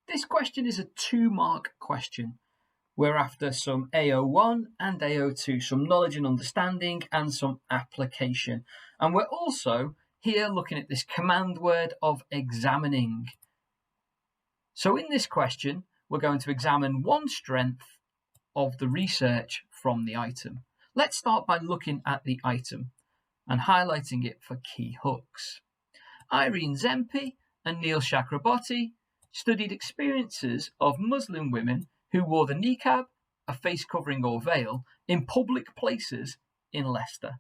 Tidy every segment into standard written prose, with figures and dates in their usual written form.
This question is a 2-mark question. We're after some AO1 and AO2, some knowledge and understanding and some application. And we're also here looking at this command word of examining. So in this question, we're going to examine one strength of the research from the item. Let's start by looking at the item and highlighting it for key hooks. Irene Zempi and Neil Chakraborty studied experiences of Muslim women who wore the niqab, a face covering or veil, in public places in Leicester.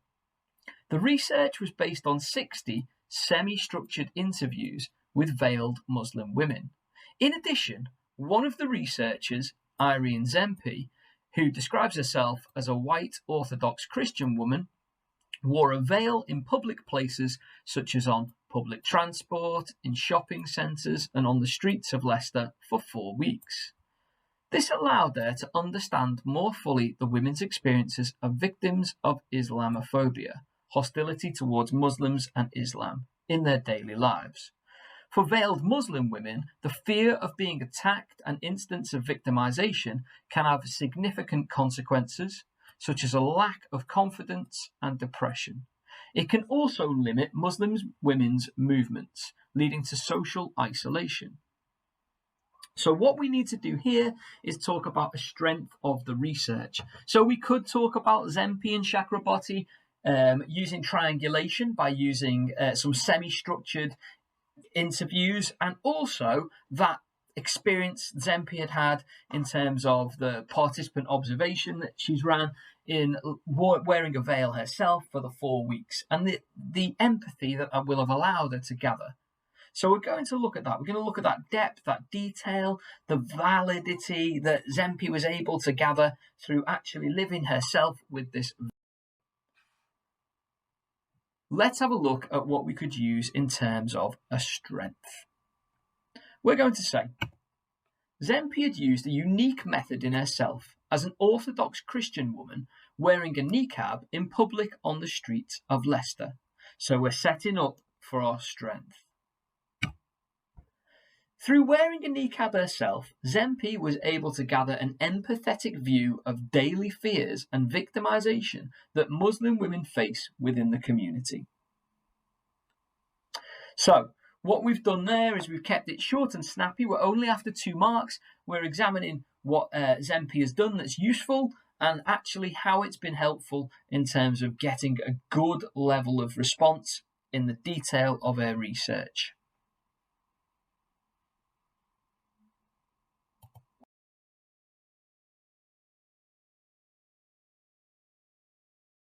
The research was based on 60 semi-structured interviews with veiled Muslim women. In addition, one of the researchers, Irene Zempi, who describes herself as a white Orthodox Christian woman, wore a veil in public places such as on public transport, in shopping centres and on the streets of Leicester for 4 weeks. This allowed her to understand more fully the women's experiences of victims of Islamophobia, hostility towards Muslims and Islam, in their daily lives. For veiled Muslim women, the fear of being attacked and instances of victimization can have significant consequences, such as a lack of confidence and depression. It can also limit Muslim women's movements, leading to social isolation. So what we need to do here is talk about the strength of the research. So we could talk about Zempi and Chakraborty using triangulation by using some semi-structured interviews, and also that experience Zempi had in terms of the participant observation that she's ran in wearing a veil herself for the 4 weeks, and the empathy that will have allowed her to gather. So we're going to look at that. We're going to look at that depth, that detail, the validity that Zempi was able to gather through actually living herself with this. Let's have a look at what we could use in terms of a strength. We're going to say, Zempi had used a unique method in herself as an Orthodox Christian woman wearing a niqab in public on the streets of Leicester. So we're setting up for our strength. Through wearing a niqab herself, Zempi was able to gather an empathetic view of daily fears and victimization that Muslim women face within the community. So, what we've done there is we've kept it short and snappy. We're only after 2 marks. We're examining what Zempi has done that's useful and actually how it's been helpful in terms of getting a good level of response in the detail of her research.